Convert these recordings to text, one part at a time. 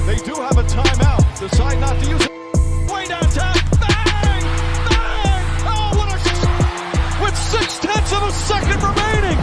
They do have a timeout. Decide not to use it. Way downtown. Bang! Bang! Oh, what a... With 0.6 of a second remaining.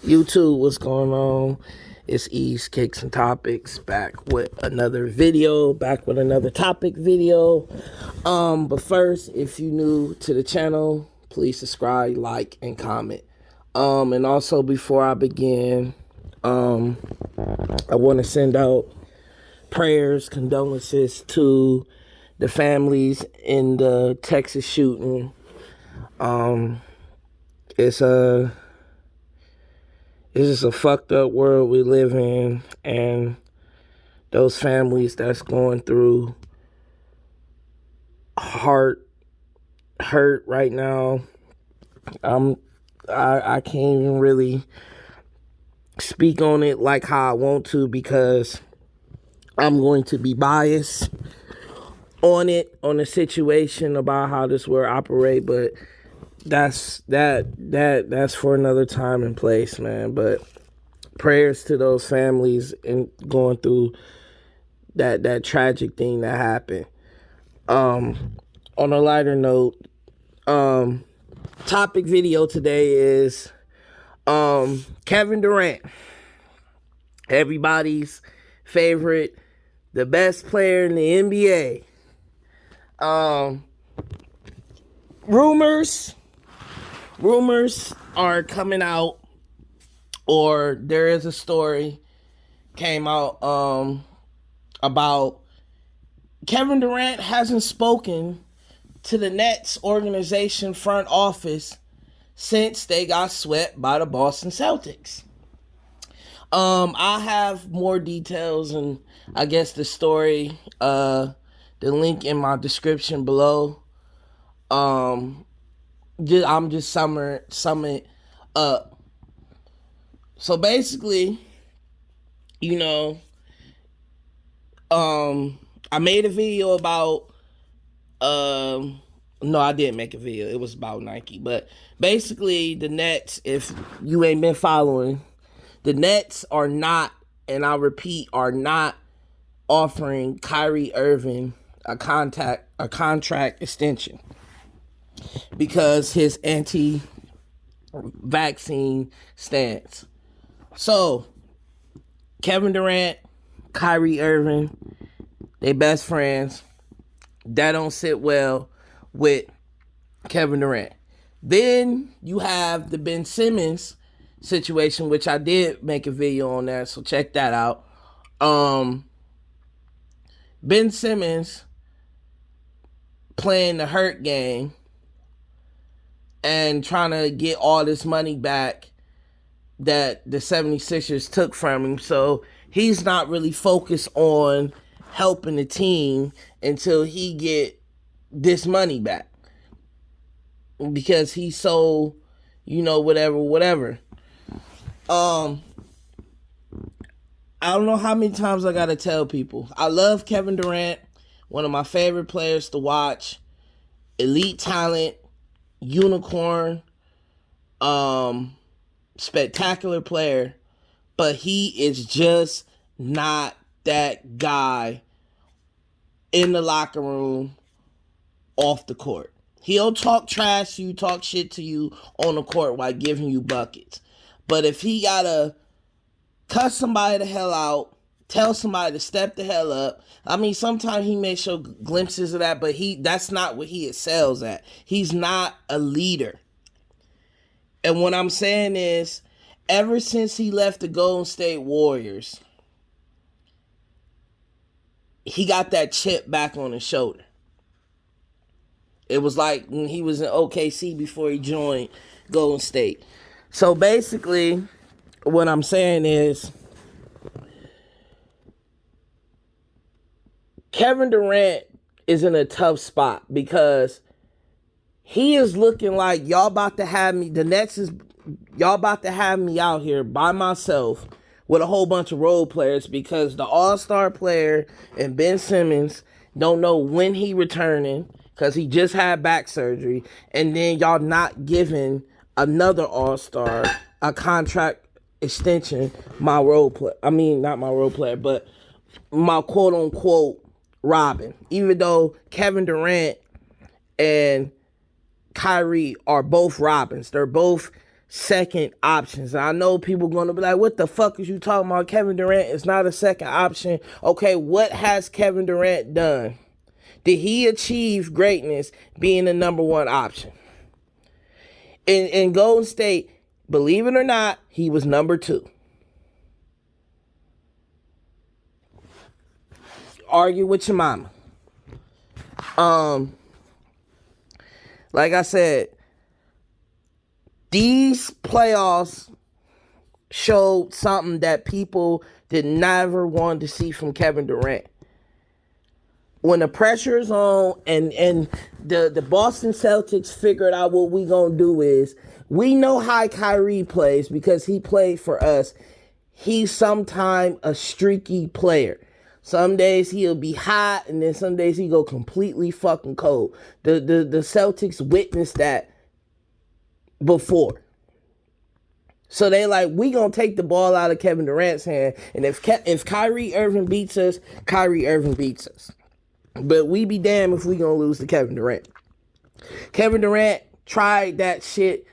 YouTube, what's going on? It's East Kicks and Topics, back with another video, back with another topic video. But first, if you're new to the channel, please subscribe, like, and comment. And also, before I begin, I want to send out prayers, condolences to the families in the Texas shooting. It's just a fucked up world we live in, and those families that's going through hurt right now. I can't even really speak on it like how I want to, because I'm going to be biased on the situation about how this world operate, but that's for another time and place, man. But prayers to those families and going through that tragic thing that happened. On a lighter note, topic video today is Kevin Durant, everybody's favorite, the best player in the NBA. Rumors are coming out, or there is a story came out about Kevin Durant hasn't spoken to the Nets organization front office since they got swept by the Boston Celtics. I have more details, and I guess the story, the link in my description below. I'm just summing it up. So basically, I made a video about, no, I didn't make a video. It was about Nike. But basically, the Nets, if you ain't been following, the Nets are not, and I repeat, are not offering Kyrie Irving a contract extension, because his anti-vaccine stance. So, Kevin Durant, Kyrie Irving, they best friends. That don't sit well with Kevin Durant. Then you have the Ben Simmons situation, which I did make a video on that, so check that out. Ben Simmons playing the hurt game and trying to get all this money back that the 76ers took from him. So he's not really focused on helping the team until he get this money back, because he's so, whatever. I don't know how many times I gotta tell people, I love Kevin Durant, one of my favorite players to watch, elite talent, unicorn, spectacular player, but he is just not that guy in the locker room, off the court. He'll talk trash to you, talk shit to you on the court while giving you buckets. But if he gotta cuss somebody the hell out, tell somebody to step the hell up, I mean, sometimes he may show glimpses of that, but that's not what he excels at. He's not a leader. And what I'm saying is, ever since he left the Golden State Warriors, he got that chip back on his shoulder. It was like when he was in OKC before he joined Golden State. So basically, what I'm saying is, Kevin Durant is in a tough spot, because he is looking like y'all about to have me, y'all about to have me out here by myself with a whole bunch of role players, because the all-star player and Ben Simmons don't know when he returning, because he just had back surgery, and then y'all not giving another all-star a contract extension, my role play. I mean, not my role player, but my quote unquote Robin. Even though Kevin Durant and Kyrie are both Robins, they're both second options. And I know people are going to be like, what the fuck is you talking about? Kevin Durant is not a second option. Okay, what has Kevin Durant done? Did he achieve greatness being the number one option? In Golden State, believe it or not, he was number two. Argue with your mama. Like I said, these playoffs showed something that people did never want to see from Kevin Durant. When the pressure is on and the Boston Celtics figured out what we gonna do is, we know how Kyrie plays because he played for us. He's sometimes a streaky player. Some days he'll be hot and then some days he go completely fucking cold. The Celtics witnessed that before. So they like, we gonna take the ball out of Kevin Durant's hand, and if Kyrie Irving beats us, Kyrie Irving beats us. But we be damned if we gonna lose to Kevin Durant. Kevin Durant tried that shit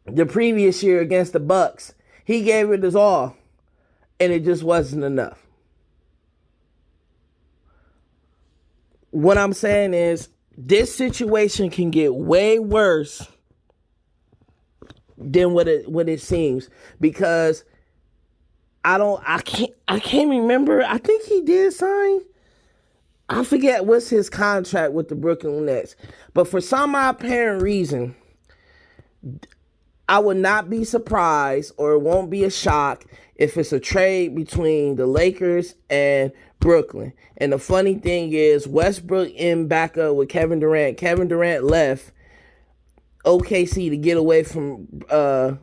the previous year against the Bucks. He gave it his all, and it just wasn't enough. What I'm saying is, this situation can get way worse than what it seems, because I can't remember. I think he did sign. I forget what's his contract with the Brooklyn Nets. But for some apparent reason, I would not be surprised, or it won't be a shock, if it's a trade between the Lakers and Brooklyn. And the funny thing is, Westbrook in back up with Kevin Durant. Kevin Durant left OKC to get away from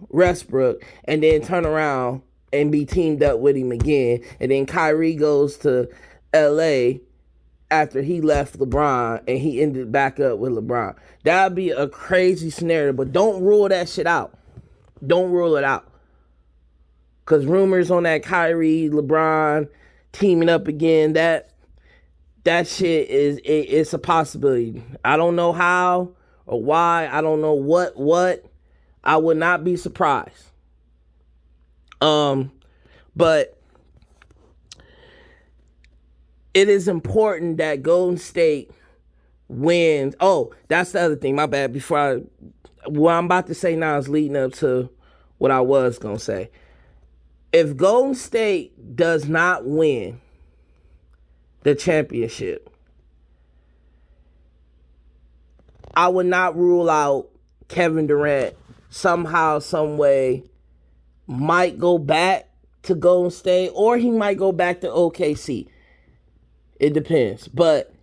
Westbrook and then turn around and be teamed up with him again. And then Kyrie goes to LA after he left LeBron, and he ended back up with LeBron. That would be a crazy scenario, but don't rule that shit out. Don't rule it out. Because rumors on that Kyrie, LeBron teaming up again, that shit it's a possibility. I don't know how or why. I don't know what. I would not be surprised. But it is important that Golden State wins. Oh, that's the other thing. My bad. What I'm about to say now is leading up to what I was going to say. If Golden State does not win the championship, I would not rule out Kevin Durant somehow, some way might go back to Golden State, or he might go back to OKC. It depends. But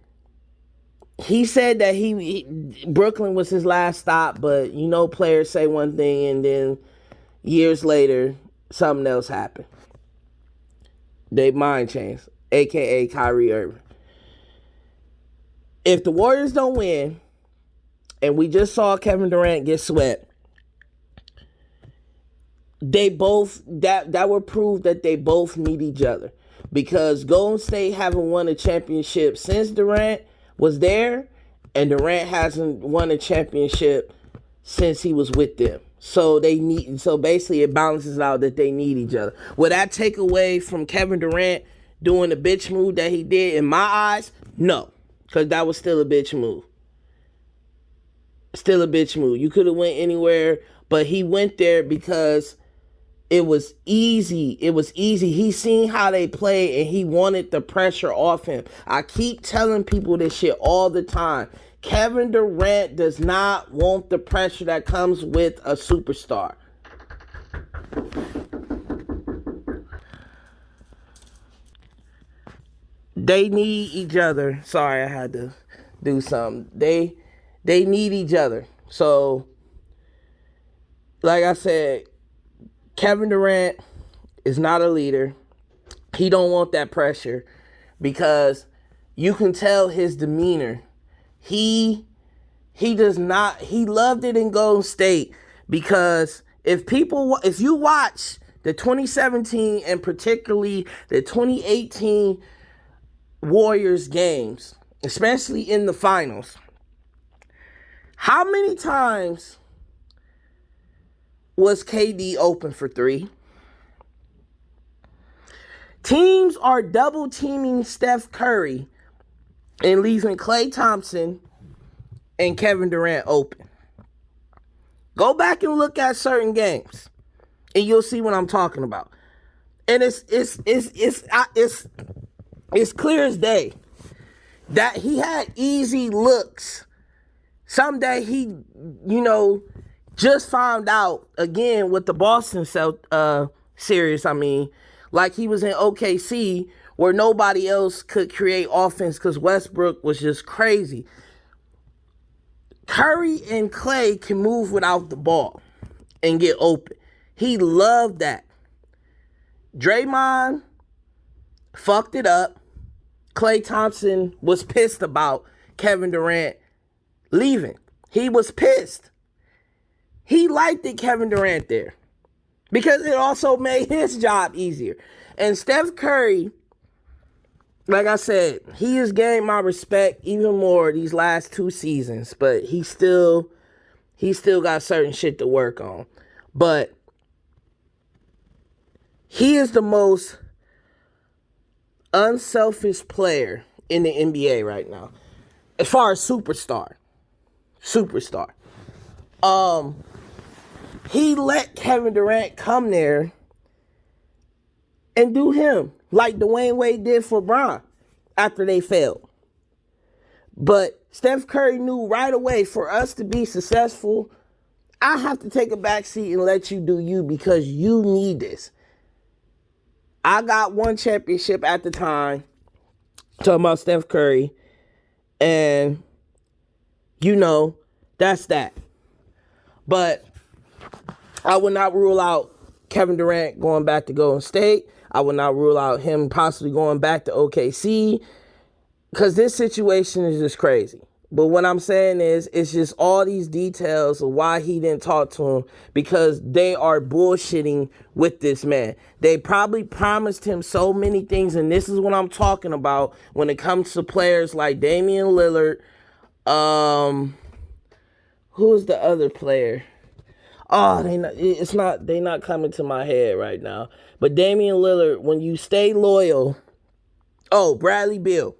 he said that Brooklyn was his last stop, but you know, players say one thing and then years later something else happened. They mind changed, aka Kyrie Irving. If the Warriors don't win, and we just saw Kevin Durant get swept, they both that would prove that they both need each other. Because Golden State haven't won a championship since Durant was there, and Durant hasn't won a championship since he was with them. So basically it balances out that they need each other. Will that take away from Kevin Durant doing the bitch move that he did? In my eyes, no. Because that was still a bitch move. Still a bitch move. You could have went anywhere, but he went there because it was easy. It was easy. He seen how they play and he wanted the pressure off him. I keep telling people this shit all the time. Kevin Durant does not want the pressure that comes with a superstar. They need each other. Sorry, I had to do something. They need each other. So, like I said, Kevin Durant is not a leader. He don't want that pressure because you can tell his demeanor. He does not. He loved it in Golden State because if you watch the 2017 and particularly the 2018 Warriors games, especially in the finals, how many times was KD open for three? Teams are double teaming Steph Curry and leaving Klay Thompson and Kevin Durant open. Go back and look at certain games, and you'll see what I'm talking about. And it's clear as day that he had easy looks. Someday he, just found out again with the Boston series. Like he was in OKC where nobody else could create offense because Westbrook was just crazy. Curry and Klay can move without the ball and get open. He loved that. Draymond fucked it up. Klay Thompson was pissed about Kevin Durant leaving. He was pissed. He liked it, Kevin Durant there, because it also made his job easier. And Steph Curry, like I said, he has gained my respect even more these last 2 seasons, but he still got certain shit to work on. But he is the most unselfish player in the NBA right now, as far as superstar. He let Kevin Durant come there and do him like Dwayne Wade did for Bron after they failed. But Steph Curry knew right away, for us to be successful, I have to take a backseat and let you do you because you need this. I got 1 championship at the time, talking about Steph Curry, and that's that. But I would not rule out Kevin Durant going back to Golden State. I would not rule out him possibly going back to OKC, because this situation is just crazy. But what I'm saying is, it's just all these details of why he didn't talk to him, because they are bullshitting with this man. They probably promised him so many things, and this is what I'm talking about when it comes to players like Damian Lillard. Who is the other player? Oh, they not coming to my head right now. But Damian Lillard, when you stay loyal, Bradley Beal.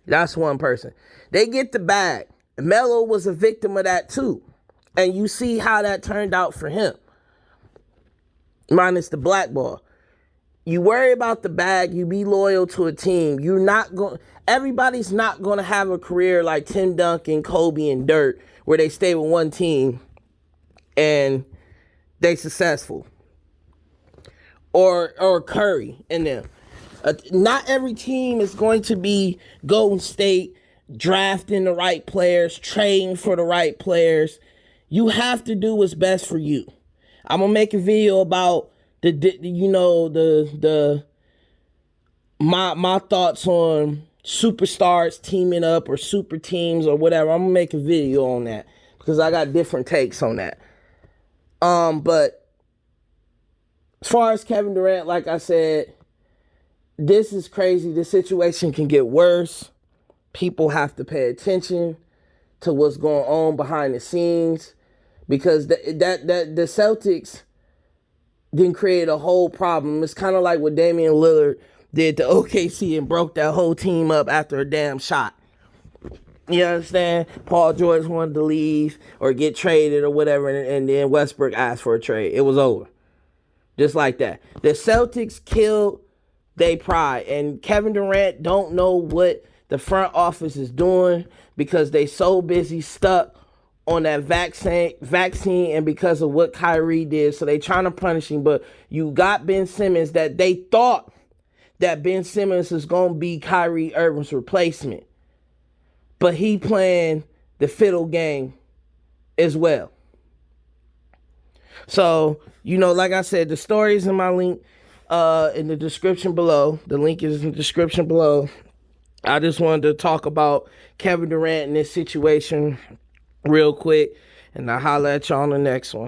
That's one person. They get the bag. Melo was a victim of that too. And you see how that turned out for him. Minus the black ball. You worry about the bag, you be loyal to a team. Everybody's not going to have a career like Tim Duncan, Kobe, and Dirk, where they stay with one team and they successful. Or Curry and them. Not every team is going to be Golden State, drafting the right players, trading for the right players. You have to do what's best for you. I'm gonna make a video about my thoughts on superstars teaming up or super teams or whatever. I'm gonna make a video on that because I got different takes on that. But as far as Kevin Durant, like I said, this is crazy. The situation can get worse. People have to pay attention to what's going on behind the scenes, because the Celtics didn't create a whole problem. It's kind of like what Damian Lillard did to OKC and broke that whole team up after a damn shot. You understand? Paul George wanted to leave or get traded or whatever, and then Westbrook asked for a trade. It was over. Just like that. The Celtics killed their pride, and Kevin Durant don't know what the front office is doing because they so busy stuck on that vaccine and because of what Kyrie did. So they trying to punish him. But you got Ben Simmons, that they thought that Ben Simmons is going to be Kyrie Irving's replacement. But he playing the fiddle game as well. So, like I said, the story is in my link in the description below. The link is in the description below. I just wanted to talk about Kevin Durant and this situation real quick, and I'll holler at y'all on the next one.